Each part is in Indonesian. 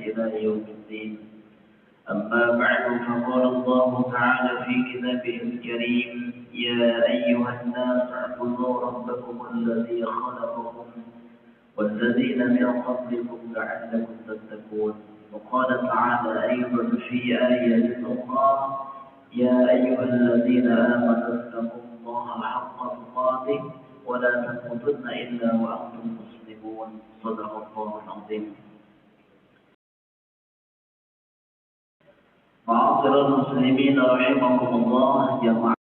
إلى يوم الدين. أما بعد فقال الله تعالى في كتابه الكريم: يا أيها الناس اعبدوا ربكم الذي خلقكم والذين من قبلكم لعلكم تتقون. وقال تعالى أيضا في آية أخرى: يا أيها الذين آمنوا اتقوا الله حق تقاته ولا تموتن إلا وأنتم مسلمون. صدق الله العظيم. Ma'asyiral muslimin rahimakumullah, jamaah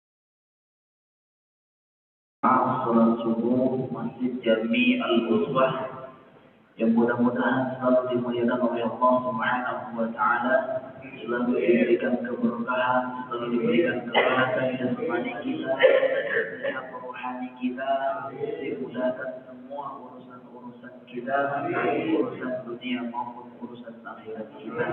salat subuh Masjid Jami Al-Uswah yang mudah-mudahan selalu dimuliakan oleh Allah Subhanahu wa taala, selalu diberikan keberkahan, selalu diberikan keberkahan jasmani kita, sehat rohani kita, dimudahkan semua urusan-urusan kita, urusan dunia maupun urusan akhirat kita.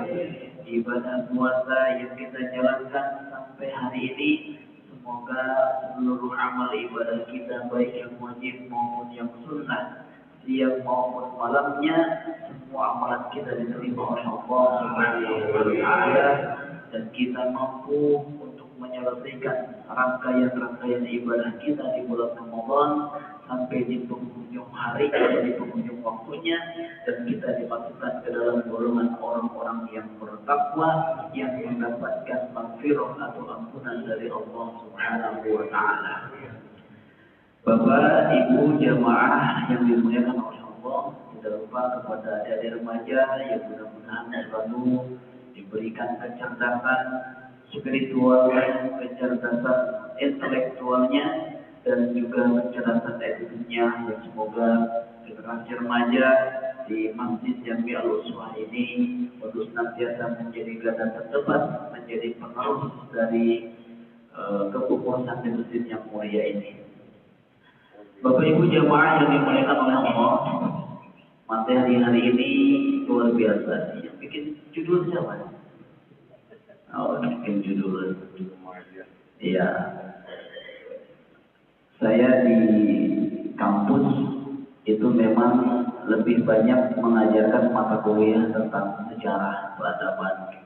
Ibadah puasa yang kita jalankan sampai hari ini, semoga seluruh amal ibadah kita, baik yang wajib maupun yang sunnah, siang maupun malamnya, semua amalan kita diterima oleh Allah Subhanahu wa taala, dan kita mampu untuk menyelesaikan rangkaian-rangkaian ibadah kita di bulan Ramadan sampai di penghujung hari atau di penghujung waktunya, dan kita dimasukkan ke dalam golongan orang-orang yang bertakwa yang mendapatkan maghfirah atau ampunan dari Allah Subhanahu wa taala. Bapak, Ibu, jamaah yang dimuliakan oleh Allah, tidak lupa kepada adik-adik remaja yang mudah-mudahan selalu diberikan kecerdasan spiritual, kecerdasan intelektualnya, dan juga kecerdasan etiknya, yang semoga generasi remaja di Masjid Jami Al-Uswah ini untuk senantiasa menjadi garda terdepan, menjadi penerus dari kepengurusan di masjid yang mulia ini. Bapak Ibu jamaah yang dimuliakan oleh Allah, materi hari ini luar biasa. Yang bikin judul siapa? Oh, bikin judul. Iya. Saya di kampus itu memang lebih banyak mengajarkan mata kuliah tentang sejarah peradaban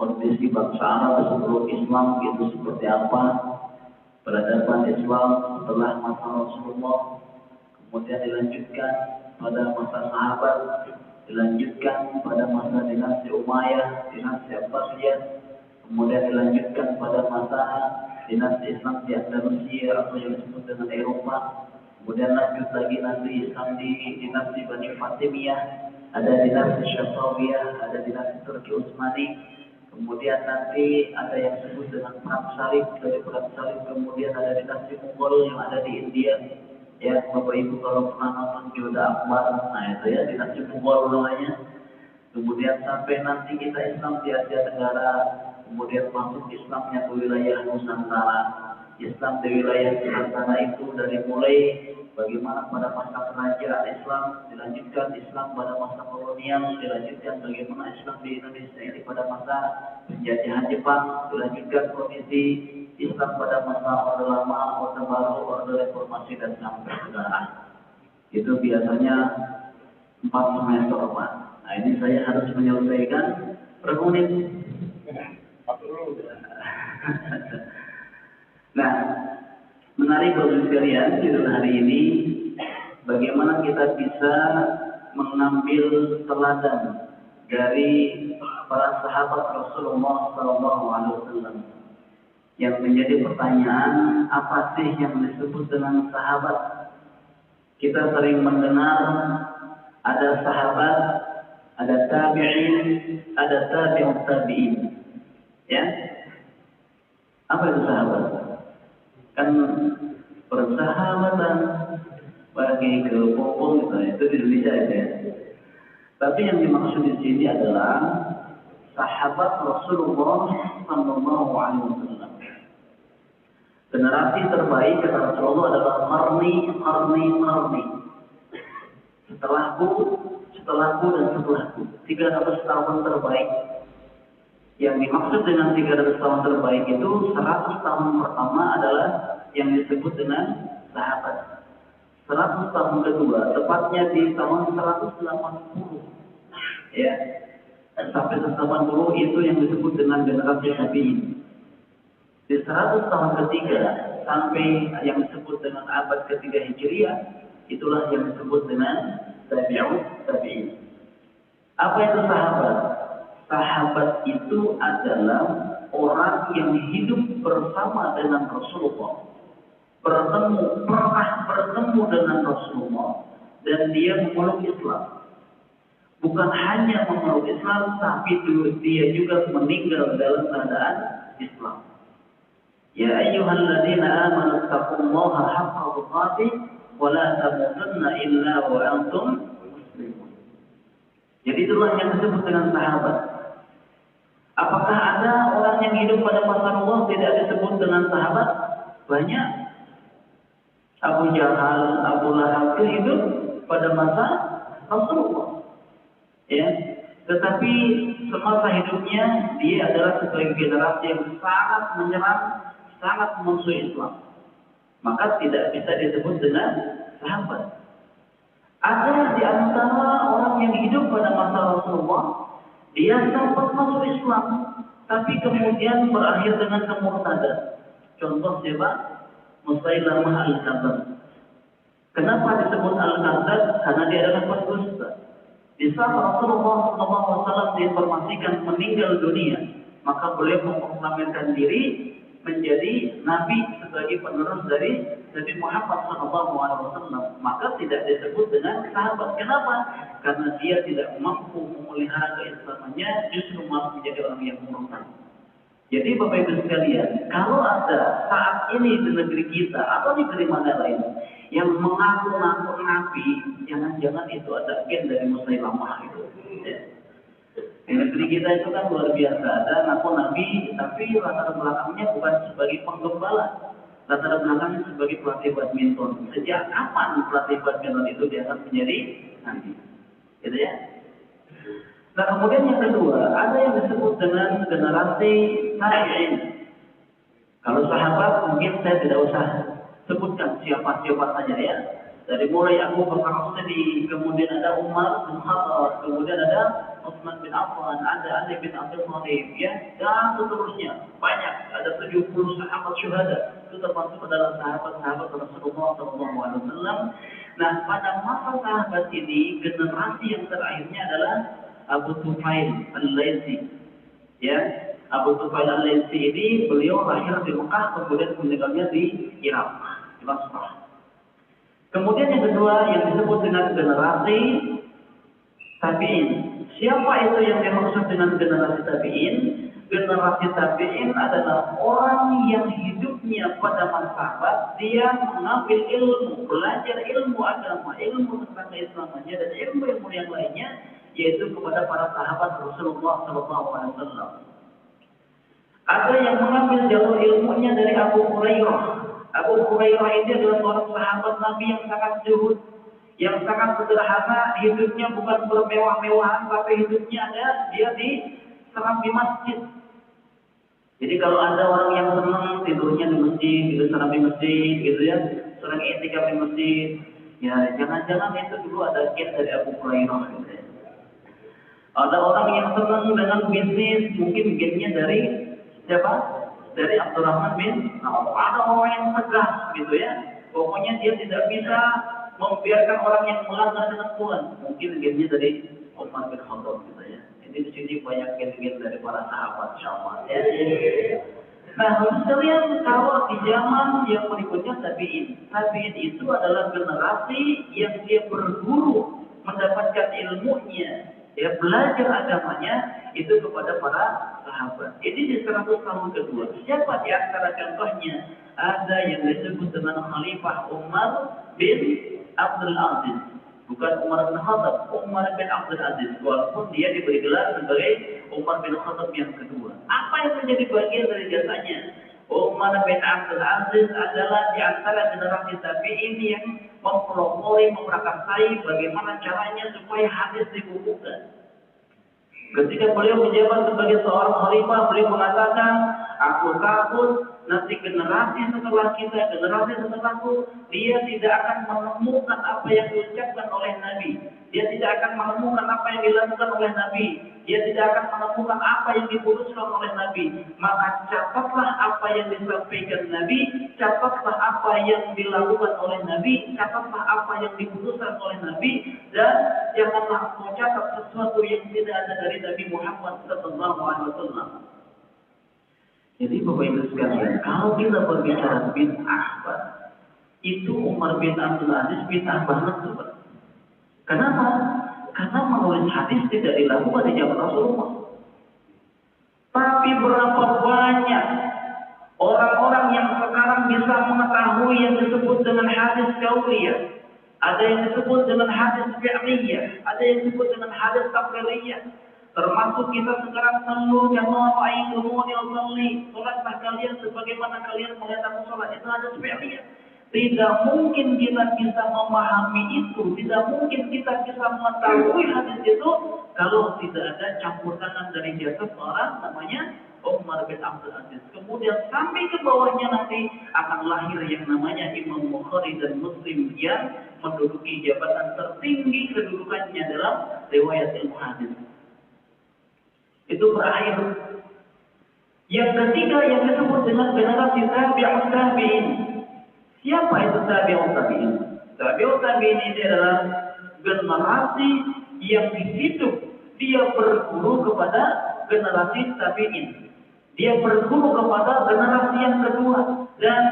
kondisi bangsa Arab sebelum Islam itu seperti apa, peradaban Islam setelah masa Rasulullah, kemudian dilanjutkan pada masa sahabat, dilanjutkan pada masa dinasti Umayyah, dinasti Abbasiyah, kemudian dilanjutkan pada masa dinasti Islam di Andalusia atau yang disebut dengan Eropa, kemudian lanjut lagi nanti Islam di dinasti Bani Fatimiyah, ada dinasti Syafawiyah, ada dinasti Turki Utsmani, kemudian nanti ada yang disebut dengan Perang Salib, dari Perang Salib kemudian ada dinasti Mongol yang ada di India. Ya, Bapak Ibu kalau pernah nonton Joda Akbar, nah itu ya dinasti Mongol namanya. Kemudian sampai nanti kita Islam di Asia Tenggara, kemudian masuk Islamnya ke wilayah Nusantara. Islam di wilayah Nusantara itu dari mulai bagaimana pada masa kerajaan Islam, dilanjutkan Islam pada masa kolonial, dilanjutkan bagaimana Islam di Indonesia ini pada masa penjajahan Jepang, dilanjutkan kondisi Islam pada masa Orde Lama, Orde Baru, Orde Reformasi, dan sampai sekarang. Itu biasanya 4 semester, Pak. Nah ini saya harus menyelesaikan per menit. Nah, menarik bagi sekalian, judul hari ini bagaimana kita bisa mengambil teladan dari para sahabat Rasulullah SAW. Yang menjadi pertanyaan, apa sih yang disebut dengan sahabat? Kita sering mendengar ada sahabat, ada tabi'in, ada tabi'ut tabi'in. Ya? Apa itu sahabat? Kan persahabatan bagi kepompong itu di Indonesia aja. Tapi yang dimaksud di sini adalah sahabat Rasulullah SAW. Generasi terbaik kata Rasulullah adalah qarni. Setelahku, dan setelahku. 300 tahun terbaik. Yang dimaksud dengan 300 tahun terbaik itu 100 tahun pertama adalah yang disebut dengan sahabat. 100 tahun kedua, tepatnya di tahun 180. Ya, sampai 180 itu yang disebut dengan generasi tabi'in. Di 100 tahun ketiga sampai yang disebut dengan abad ketiga Hijriah, itulah yang disebut dengan tabi'in. Apa itu sahabat? Sahabat itu adalah orang yang hidup bersama dengan Rasulullah, pernah bertemu dengan Rasulullah, dan dia memeluk Islam. Bukan hanya memeluk Islam, tapi dia juga meninggal dalam keadaan Islam. Ya ayyuhalladzina amanu taqullaha haqqa tuqatih wa la tamutunna illa wa antum muslimun. Jadi itulah yang disebut dengan sahabat. Apakah ada orang yang hidup pada masa Allah tidak disebut dengan sahabat? Banyak. Abu Jahal, Abu Lahab itu hidup pada masa Rasulullah. Ya, tetapi semasa hidupnya dia adalah sebagai generasi yang sangat menyerang, sangat memusuhi Islam. Maka tidak bisa disebut dengan sahabat. Ada di antara orang yang hidup pada masa Rasulullah, dia sempat masuk Islam, tapi kemudian berakhir dengan kemurtadan. Contoh siapa? Musailamah al-Kadzdzab. Kenapa disebut al-Kadzdzab? Karena dia adalah pendusta. Di saat Rasulullah SAW diinformasikan meninggal dunia, maka beliau memproklamirkan diri menjadi nabi sebagai penerus dari Nabi Muhammad SAW. Maka tidak disebut dengan sahabat. Kenapa? Karena dia tidak mampu memelihara keislamannya, justru malah menjadi orang yang murtad. Jadi Bapak Ibu sekalian, kalau ada saat ini di negeri kita atau di negeri mana lain yang mengaku-ngaku nabi, jangan-jangan itu ada agen dari Musailamah itu. Ya. Di negeri kita itu kan luar biasa, ada ngaku nabi, tapi latar belakangnya bukan sebagai penggembala, latar belakangnya sebagai pelatih badminton. Sejak kapan pelatih badminton itu dianggap menjadi nabi? Gitu ya. Nah kemudian yang kedua, ada yang disebut dengan generasi tabi'in. Kalau sahabat mungkin saya tidak usah sebutkan siapa-siapa saja ya. Dari mulai Abu Bakar As-Siddiq, kemudian ada Umar bin Khattab, kemudian ada Utsman bin Affan, ada Ali bin Abi Thalib, ya, dan seterusnya. Banyak, ada 70 sahabat syuhada. Itu termasuk adalah sahabat-sahabat Rasulullah SAW. Nah, pada masa sahabat ini, generasi yang terakhirnya adalah Abu Tufail al-Laisi. Ya, Abu Tufail al-Laisi ini beliau lahir di Mekah, kemudian meninggalnya di Irak, di Basrah. Kemudian yang kedua yang disebut dengan generasi tabi'in. Siapa itu yang dimaksud dengan generasi tabi'in? Generasi tabi'in adalah orang yang hidupnya pada masa sahabat, dia mengambil ilmu, belajar ilmu agama, ilmu tentang keislamannya dan ilmu yang lainnya, yaitu kepada para sahabat Rasulullah SAW. Ada yang mengambil jalur ilmunya dari Abu Hurairah. Abu Hurairah ini adalah seorang sahabat Nabi yang sangat zuhud, yang sangat sederhana, hidupnya bukan bermewah-mewahan, tapi hidupnya ada dia di serambi masjid. Jadi kalau ada orang yang senang tidurnya di masjid, gitu, serambi masjid, gitu ya, sering i'tikaf di masjid, ya jangan-jangan itu dulu ada gen dari Abu Hurairah. Gitu ya. Ada orang yang senang dengan bisnis, mungkin gennya dari siapa? Dari Abdurrahman bin Auf. Ada orang yang tegas gitu ya. Pokoknya dia tidak bisa membiarkan orang yang melanggar dengan Tuhan. Mungkin gennya dari Umar bin Khattab gitu ya. Ini di sini banyak gen-gen dari para sahabat insyaallah ya. Nah, sekalian kalau di zaman yang berikutnya tabi'in. Tabi'in itu adalah generasi yang dia berguru, mendapatkan ilmunya, ya belajar agamanya itu kepada para sahabat. Ini di 100 tahun kedua. Siapa di antara contohnya? Ada yang disebut dengan Khalifah Umar bin Abdul Aziz. Bukan Umar bin Khattab, Umar bin Abdul Aziz. Walaupun dia diberi gelar sebagai Umar bin Khattab yang kedua. Apa yang menjadi bagian dari jasanya? Umar bin Abdul Aziz adalah di antara generasi tabi'in yang mempelopori, memprakarsai bagaimana caranya supaya hadis dibukukan. Ketika beliau menjabat sebagai seorang khalifah, beliau mengatakan, aku takut nanti generasi setelah kita, generasi setelahku, dia tidak akan menemukan apa yang diucapkan oleh Nabi. Dia tidak akan menemukan apa yang dilakukan oleh Nabi. Dia tidak akan menemukan apa yang diputuskan oleh Nabi. Maka catatlah apa yang disampaikan Nabi, catatlah apa yang dilakukan oleh Nabi, catatlah apa yang diputuskan oleh Nabi, dan janganlah mencatat sesuatu yang tidak ada dari Nabi Muhammad SAW. Jadi Bapak Ibu sekalian, kalau kita berbicara bid'ah, itu Umar bin Abdul Aziz bid'ah banget, Pak. Kenapa? Karena menulis hadis tidak dilakukan di zaman Rasulullah. Tapi berapa banyak orang-orang yang sekarang bisa mengetahui yang disebut dengan hadis qauliyah, ada yang disebut dengan hadis fi'liyah, ada yang disebut dengan hadis tafsiriyah. Termasuk kita sekarang selalu kama ra'aytumuni usalli, salatlah kalian sebagaimana kalian melihat aku salat. Itu hadis fi'liyah. Tidak mungkin kita bisa memahami itu, tidak mungkin kita bisa mengetahui hadis itu kalau tidak ada campur tangan dari jasad orang namanya Umar bin Abdul Aziz. Kemudian sampai ke bawahnya nanti akan lahir yang namanya Imam Bukhari dan Muslim yang menduduki jabatan tertinggi kedudukannya dalam riwayat ilmu hadis. Itu berakhir. Yang ketiga yang disebut dengan generasi tabi'ut tabi'in. Siapa itu tabi'ut tabi'in? Tabi'ut tabi'in ini adalah generasi yang hidup dia berguru kepada generasi tabi'in. Dia berguru kepada generasi yang kedua, dan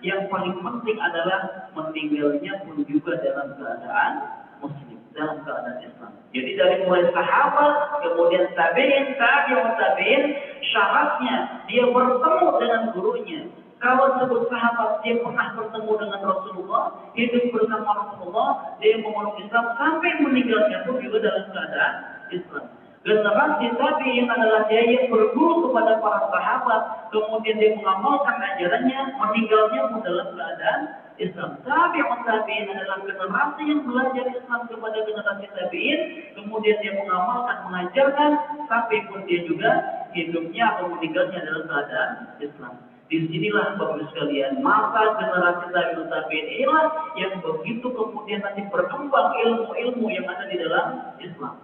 yang paling penting adalah meninggalnya pun juga dalam keadaan muslim, dalam keadaan Islam. Jadi dari mulai sahabat, kemudian tabi'in, tabi'ut tabi'in, syaratnya dia bertemu dengan gurunya. Kalau sebut sahabat, dia pernah bertemu dengan Rasulullah, hidup bersama Rasulullah, dia memeluk Islam sampai meninggalnya pun juga dalam keadaan Islam. Generasi tabi'in adalah dia yang berguru kepada para sahabat, kemudian dia mengamalkan ajarannya, meninggalnya pun dalam keadaan Islam. Tabi'ut tabi'in adalah generasi yang belajar Islam kepada generasi tabi'in, kemudian dia mengamalkan, mengajarkan, sampai pun dia juga hidupnya atau meninggalnya dalam keadaan Islam. Disinilah Bapak Ibu sekalian, masa generasi tabi'ut tabi'in inilah yang begitu kemudian nanti berkembang ilmu-ilmu yang ada di dalam Islam.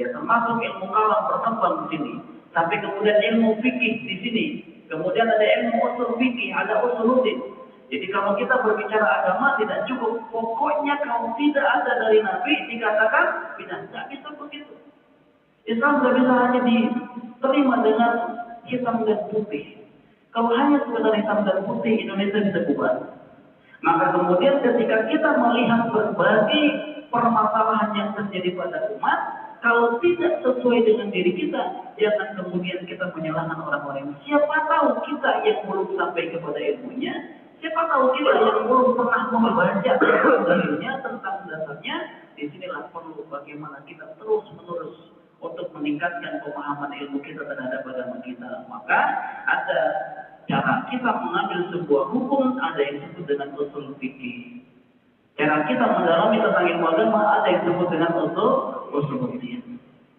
Ya, termasuk ilmu kalam berkembang di sini. Sampai kemudian ilmu fikih di sini. Kemudian ada ilmu usul fikih, ada usuluddin. Jadi kalau kita berbicara agama tidak cukup. Pokoknya kalau tidak ada dari Nabi dikatakan tidak bisa begitu. Islam tidak bisa hanya diterima dengan hitam dan putih. Kalau hanya sekedar hitam dan putih, Indonesia bisa bubar. Maka kemudian ketika kita melihat berbagai permasalahan yang terjadi pada umat, kalau tidak sesuai dengan diri kita, jangan kemudian kita menyalahkan orang lain. Siapa tahu kita yang belum sampai kepada ilmunya, siapa tahu kita yang belum pernah membaca dalilnya tentang dasarnya. Disinilah perlu bagaimana kita terus-menerus untuk meningkatkan pemahaman ilmu kita terhadap agama kita. Maka ada cara kita mengambil sebuah hukum, ada yang disebut dengan usul fikih. Cara kita mendalami tentang ilmu agama ada yang disebut dengan usul fikih.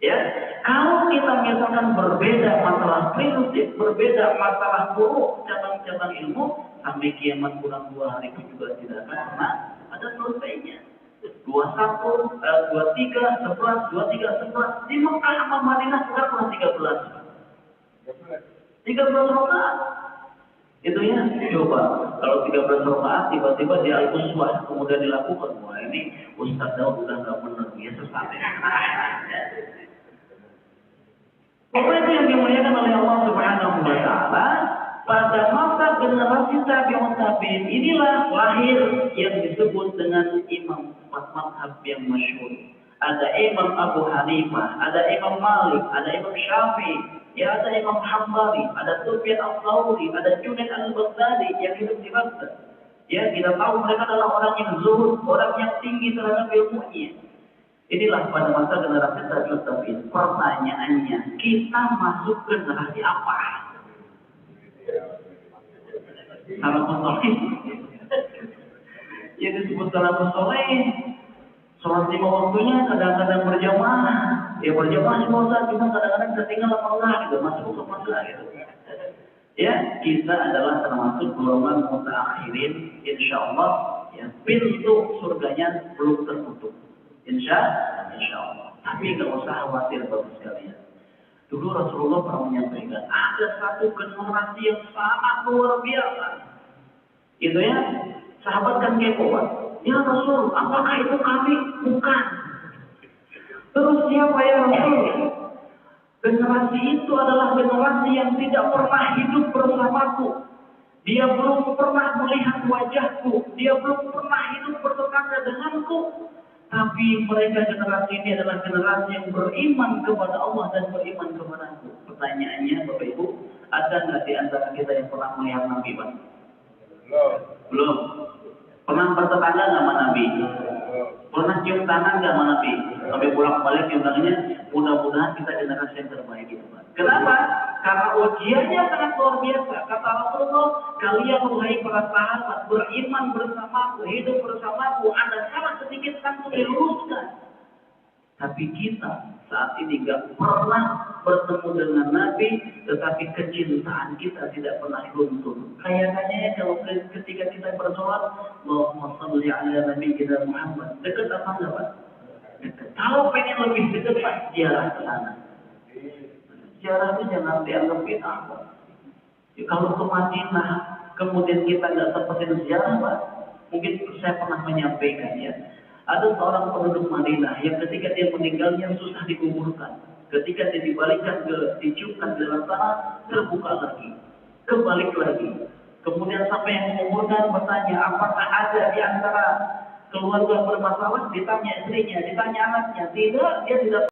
Ya, kalau kita misalkan berbeda masalah prinsip, berbeda masalah buruk cabang-cabang ilmu, sampai kiamat kurang 2 hari pun juga tidak akan pernah ada selesainya. 21, 23, 11, 23, 11 di Mekah sama Madinah sekarang 13. 13 rakaat. Itu ya, coba kalau 13 rakaat tiba-tiba di Al-Uswah kemudian dilakukan, wah ini Ustaz Daud udah nggak benar, dia sesat. Pokoknya itu yang dimuliakan oleh Allah Subhanahu wa Ta'ala. Pada masa generasi tabi'ut tabi'in inilah lahir yang disebut dengan imam 4 mazhab yang masyhur. Ada Imam Abu Hanifah, ada Imam Malik, ada Imam Syafi'i, ya ada Imam Hambali, ada Sufyan al-Thawri, ada Junaid al-Baghdadi yang hidup di Baghdad. Ya, kita tahu mereka adalah orang yang zuhud, orang yang tinggi terhadap ilmunya. Inilah pada masa generasi tabi'ut tabi'in. Pertanyaannya, kita masuk generasi apa? Salafus saleh. Yang disebut salafus saleh, sholat 5 waktunya kadang-kadang berjamaah. Ya berjamaah cuma kadang-kadang ketinggalan apa enggak gitu, masuk ke enggak gitu. Ya, kita adalah termasuk golongan mutaakhirin, insya Allah. Ya, pintu surganya belum tertutup, insya Allah. Tapi nggak usah khawatir bapak sekalian. Dulu Rasulullah pernah menyampaikan ada satu generasi yang sangat luar biasa. Itu ya, sahabat kan kepo, ya Rasul, apakah itu kami? Bukan. Terus siapa ya Rasul? Generasi itu adalah generasi yang tidak pernah hidup bersamaku. Dia belum pernah melihat wajahku. Dia belum pernah hidup bertetangga denganku. Tapi mereka generasi ini adalah generasi yang beriman kepada Allah dan beriman kepada aku. Pertanyaannya Bapak Ibu, ada nggak di antara kita yang pernah melihat Nabi Pak? Belum. Pernah bertetangga nggak sama Nabi? Pernah cium tangan nggak sama Nabi? Sampai bolak-balik cium tangannya. Mudah-mudahan kita generasi yang terbaik itu, Pak. Kenapa? Karena ujiannya sangat luar biasa. Kata Rasulullah, kalian wahai para sahabat beriman bersamaku, hidup bersamaku, ada salah sedikit langsung diluruskan. Tapi kita saat ini nggak pernah bertemu dengan Nabi, tetapi kecintaan kita tidak pernah luntur. Kayaknya kalau ketika kita bersolat, Allahumma shalli ala Nabi kita Muhammad, dekat apa enggak Pak? Dekat. Kalau pengen lebih dekat Pak, ziarah ke sana. Ziarah itu jangan dianggap bid'ah Pak. Ya, kalau ke Madinah, kemudian kita nggak sempetin ziarah Pak, mungkin saya pernah menyampaikan ya. Ada seorang penduduk Madinah yang ketika dia meninggalnya susah dikuburkan. Ketika dia diciumkan di dalam tanah, terbuka lagi, kebalik lagi. Kemudian sampai yang menguburkan bertanya, apakah ada di antara keluarga bermasalah? Ditanya istrinya, ditanya anaknya. Tidak, dia tidak.